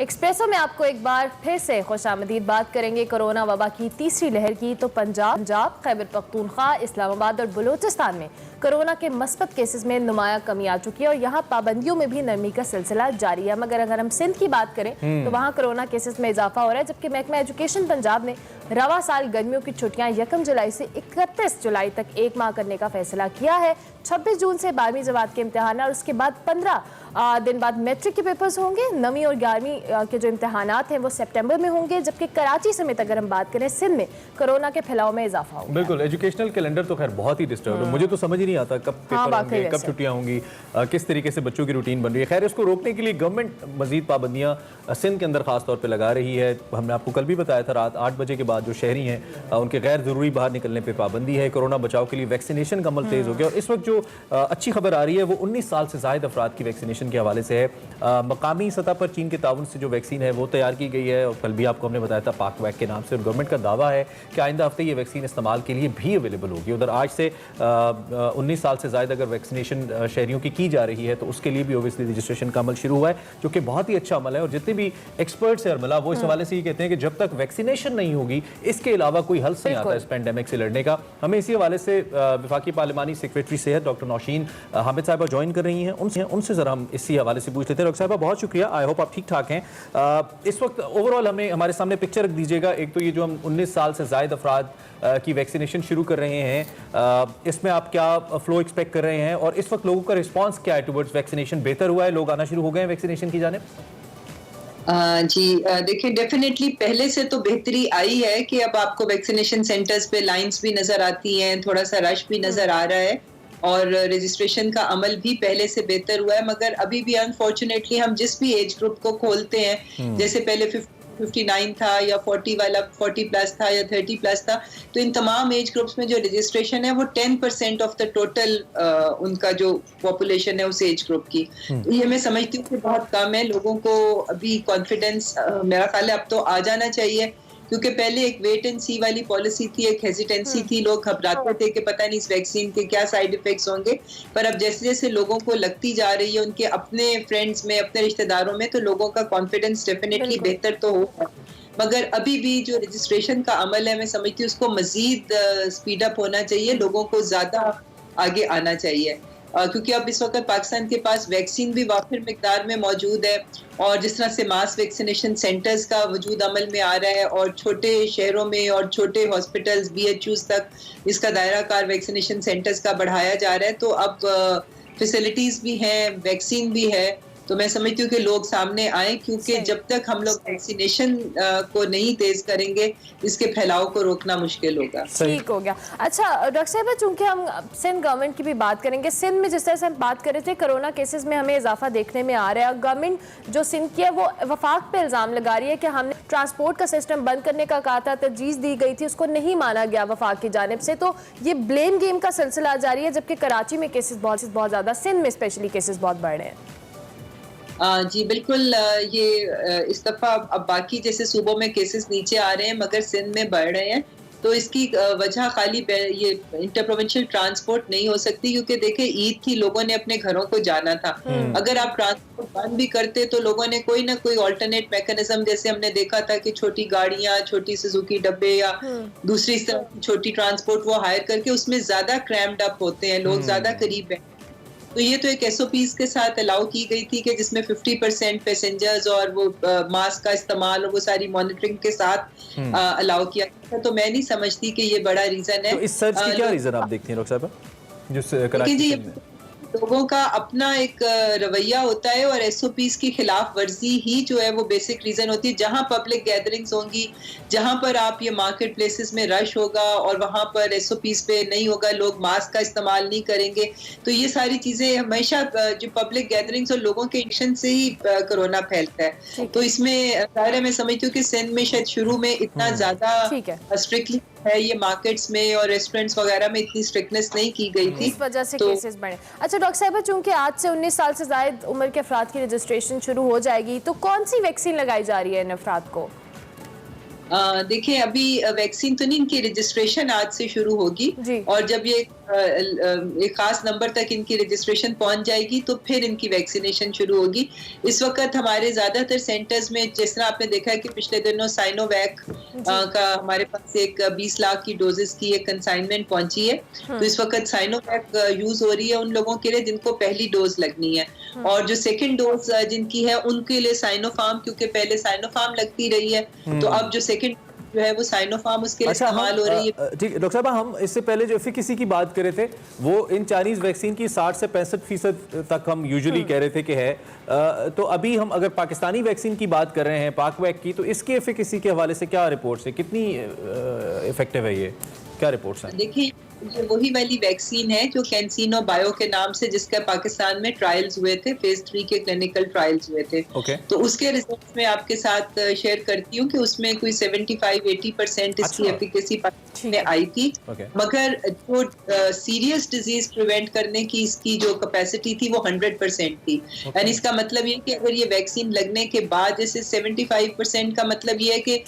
Espresso में आपको एक बार फिर से खुशामदीद। बात करेंगे कोरोना वबा की तीसरी लहर की। तो पंजाब, खैबर पख्तूनख्वा, इस्लामाबाद और बलूचिस्तान में कोरोना के मस्बत केसेस में नुमाया कमी आ चुकी है और यहाँ पाबंदियों में भी नरमी का सिलसिला जारी है। मगर अगर हम सिंध की बात करें तो वहाँ कोरोना केसेस में इजाफा हो रहा है, जबकि महकमा एजुकेशन पंजाब ने रवा साल गर्मियों की छुट्टियां 1 जुलाई से 31 जुलाई तक 1 माह करने का फैसला किया है। 26 जून से 12वीं जमात के इम्तिहान और उसके बाद 15 दिन बाद मैट्रिक के पेपर्स होंगे। 9वीं और 11वीं के जो इम्तिहानात हैं वो सितंबर में होंगे, जबकि कराची समेत अगर हम बात करें सिंध में कोरोना के फैलाव में इजाफा होगा। बिल्कुल, एजुकेशनल कैलेंडर तो खैर बहुत ही डिस्टर्ब है। मुझे तो समझ ही नहीं आता कब पेपर होंगे, कब छुट्टियां होंगी, किस तरीके से बच्चों की रूटीन बन रही है। खैर, इसको रोकने के लिए गवर्नमेंट मजीद पाबंदियां सिंध के अंदर खास तौर पर लगा रही है। हमने आपको कल भी बताया था, रात 8 बजे के बाद जो शहरी हैं उनके गैर जरूरी बाहर निकलने पर पाबंदी है। कोरोना बचाव के लिए वैक्सीनेशन का अमल तेज हो गया और इस वक्त जो अच्छी खबर आ रही है वो 19 साल से ज्यादा अफराद की वैक्सीनेशन के हवाले से है। मकामी सतह पर चीन के ताउन से जो वैक्सीन है वो तैयार की गई है और कल भी आपको हमने बताया था पाक वैक के नाम से। और गवर्नमेंट का दावा है कि आइंदा हफ्ते ये वैक्सीन इस्तेमाल के लिए भी अवेलेबल होगी। उधर आज से 19 साल से ज़्यादा अगर वैक्सीनेशन शहरियों की जा रही है तो उसके लिए भी ओबियसली रजिस्ट्रेशन का अमल शुरू हुआ है, जो कि बहुत ही अच्छा अमल है। और जितने भी एक्सपर्ट्स हैं अरमला, वो इस हवाले से ये कहते हैं कि जब तक वैक्सीनेशन नहीं होगी इसके अलावा कोई हल नहीं आता इस पैंडेमिक से लड़ने का। हमें इसी हवाले से वफाकी पार्लिमानी सेक्रेटरी सेहत डॉक्टर नौशीन हामिद साहिबा ज्वाइन कर रही हैं। उनसे जरा हम इसी हवाले से पूछ लेते हैं। डॉक्टर साहिबा, बहुत शुक्रिया, आई होप आप ठीक ठाक हैं। इस वक्त ओवरऑल हमें हमारे सामने पिक्चर रख दीजिएगा। एक तो ये जो हम 19 साल से ज़ायद अफराद की वैक्सीनेशन शुरू कर रहे हैं, इसमें आप क्या फ्लो एक्सपेक्ट कर रहे हैं और इस वक्त लोगों का रिस्पांस क्या है टुवर्ड्स वैक्सीनेशन? बेहतर हुआ है, लोग आना शुरू हो गए हैं वैक्सीनेशन की जानिब? जी देखिए, डेफिनेटली पहले से तो बेहतरी आई है कि अब आपको वैक्सीनेशन सेंटर्स पे लाइंस भी नजर आती हैं, थोड़ा सा रश भी नजर आ रहा है और रजिस्ट्रेशन का अमल भी पहले से बेहतर हुआ है। मगर अभी भी अनफॉर्चुनेटली हम जिस भी एज ग्रुप को खोलते हैं, जैसे पहले 59 था या 40 वाला 40 प्लस था या 30 प्लस था, तो इन तमाम एज ग्रुप्स में जो रजिस्ट्रेशन है वो 10% ऑफ द टोटल उनका जो पॉपुलेशन है उस एज ग्रुप की। तो ये मैं समझती हूँ कि बहुत कम है। लोगों को अभी कॉन्फिडेंस मेरा ख्याल है अब तो आ जाना चाहिए, क्योंकि पहले एक वेट एंड सी वाली पॉलिसी थी, एक हेजिटेंसी थी, लोग घबराते थे कि पता नहीं इस वैक्सीन के क्या साइड इफेक्ट्स होंगे। पर अब जैसे जैसे लोगों को लगती जा रही है, उनके अपने फ्रेंड्स में, अपने रिश्तेदारों में, तो लोगों का कॉन्फिडेंस डेफिनेटली बेहतर तो होगा। मगर अभी भी जो रजिस्ट्रेशन का अमल है, मैं समझती हूँ उसको मजीद स्पीड अप होना चाहिए, लोगों को ज्यादा आगे आना चाहिए, क्योंकि अब इस वक्त पाकिस्तान के पास वैक्सीन भी वाफिर मिकदार में मौजूद है और जिस तरह से मास वैक्सीनेशन सेंटर्स का वजूद अमल में आ रहा है और छोटे शहरों में और छोटे हॉस्पिटल्स BHUs तक इसका दायरा कार वैक्सीनेशन सेंटर्स का बढ़ाया जा रहा है, तो अब फैसिलिटीज भी हैं, वैक्सीन भी है। तो मैं समझती हूँ कि लोग सामने आए, क्योंकि जब तक हम लोग वैक्सीनेशन को नहीं तेज करेंगे इसके फैलाव को रोकना मुश्किल होगा। ठीक हो गया। अच्छा डॉक्टर साहब, चूंकि हम सिंध गवर्नमेंट की भी बात करेंगे, सिंध में जिस तरह से हम बात कर रहे थे कोरोना केसेस में हमें इजाफा देखने में आ रहा है। गवर्नमेंट जो सिंध की है वो वफाक पे इल्जाम लगा रही है कि हमने ट्रांसपोर्ट का सिस्टम बंद करने का कहा था, तरजीह दी गई थी, उसको नहीं माना गया वफाक की जानिब से। तो ये ब्लेम गेम का सिलसिला जारी है, जबकि कराची में केसेस बहुत ज्यादा, सिंध में स्पेशली केसेस बहुत बढ़ रहे हैं। जी बिल्कुल, ये इस दफा अब बाकी जैसे सूबों में केसेस नीचे आ रहे हैं मगर सिंध में बढ़ रहे हैं, तो इसकी वजह खाली ये इंटर प्रोविंशियल ट्रांसपोर्ट नहीं हो सकती, क्योंकि देखें ईद थी, लोगों ने अपने घरों को जाना था। अगर आप ट्रांसपोर्ट बंद भी करते तो लोगों ने कोई ना कोई ऑल्टरनेट मैकेनिज्म, जैसे हमने देखा था कि छोटी गाड़ियां, छोटी सुजुकी डब्बे या दूसरी छोटी ट्रांसपोर्ट वो हायर करके, उसमें ज्यादा क्रैम्ड अप होते हैं, लोग ज्यादा करीब है। तो ये तो एक SOPs के साथ अलाउ की गई थी कि जिसमें 50% पैसेंजर्स और वो मास्क का इस्तेमाल और वो सारी मॉनिटरिंग के साथ अलाउ किया था। तो मैं नहीं समझती कि ये बड़ा रीजन है। तो इस सर्च की क्या रीजन आप देखती हैं डॉक्टर साहब? जो कराची में लोगों का अपना एक रवैया होता है और SOPs की खिलाफ वर्जी ही जो है वो बेसिक रीजन होती है। जहां पब्लिक गैदरिंग्स होंगी, जहां पर आप ये मार्केट प्लेसेस में रश होगा और वहां पर SOPs पे नहीं होगा, लोग मास्क का इस्तेमाल नहीं करेंगे, तो ये सारी चीजें हमेशा जो पब्लिक गैदरिंग्स और लोगों के एक्शन से ही कोरोना फैलता है। तो इसमें ज़ाहिर है, मैं समझती हूँ कि सिंध में शायद शुरू में इतना ज्यादा स्ट्रिक्टली है, ये मार्केट्स में और रेस्टोरेंट्स वगैरह में इतनी स्ट्रिक्टनेस नहीं की गई थी, इस वजह से केसेस बढ़े। अच्छा डॉक्टर साहब, चूंकि आज से 19 साल से ज़ायद उम्र के अफराद की रजिस्ट्रेशन शुरू हो जाएगी, तो कौन सी वैक्सीन लगाई जा रही है इन अफराद को? देखिए अभी वैक्सीन तो नहीं, इनकी रजिस्ट्रेशन आज से शुरू होगी जी। और जब ये एक खास नंबर तक इनकी रजिस्ट्रेशन पहुंच जाएगी तो फिर इनकी वैक्सीनेशन शुरू होगी। इस वक्त हमारे ज्यादातर सेंटर्स में जिस तरह आपने देखा है कि पिछले दिनों साइनोवैक का हमारे पास एक 20 लाख की डोजेस की एक कंसाइनमेंट पहुंची है। तो इस वक्त साइनोवैक यूज हो रही है उन लोगों के लिए जिनको पहली डोज लगनी है, और जो सेकंड डोज जिनकी है उनके लिए साइनोफार्म, क्योंकि पहले साइनोफार्म लगती रही है तो अब जो सेकंड जो है वो साइनोफार्म उसके लिए इस्तेमाल हो रही है। ठीक डॉक्टर साहब, हम इससे पहले जो एफिकेसी की बात कर रहे थे वो इन चाइनीज वैक्सीन की 60 से 65% तक हम यूजुअली कह रहे थे कि है। तो अभी हम अगर पाकिस्तानी वैक्सीन की बात कर रहे हैं, पाकवैक की, तो इसकी एफिकेसी के हवाले से क्या रिपोर्ट्स है, कितनी इफेक्टिव है, ये क्या रिपोर्ट्स हैं? देखिए ये वही वाली वैक्सीन है जो कैंसिनो बायो के नाम से जिसका पाकिस्तान में ट्रायल्स हुए थे, फेज 3 के क्लिनिकल ट्रायल्स हुए थे। तो उसके रिजल्ट्स में आपके साथ शेयर करती हूँ कि उसमें कोई 75-80% इसकी एफिकेसी में आई थी। मगर जो सीरियस डिजीज प्रिवेंट करने की इसकी जो कैपेसिटी थी वो 100% थी। यानी इसका मतलब ये कि अगर ये वैक्सीन लगने के बाद जैसे 75% का मतलब ये है कि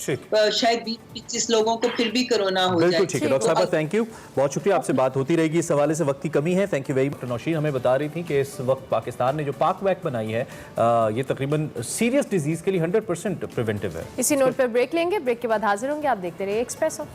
शायद 20-25 लोगों को फिर भी कोरोना हो जाए। बिल्कुल ठीक है डॉक्टर साहब, थैंक यू, बहुत शुक्रिया, आपसे बात होती रहेगी। इस हवाले से वक्त की कमी है। Thank you very much. Naushin हमें बता रही थी कि इस वक्त पाकिस्तान ने जो पाकवैक बनाई है ये तकरीबन सीरियस डिजीज के लिए 100% प्रिवेंटिव है। इसी नोट पर ब्रेक लेंगे, ब्रेक के बाद हाजिर होंगे। आप देखते रहिए एक्सप्रेसो।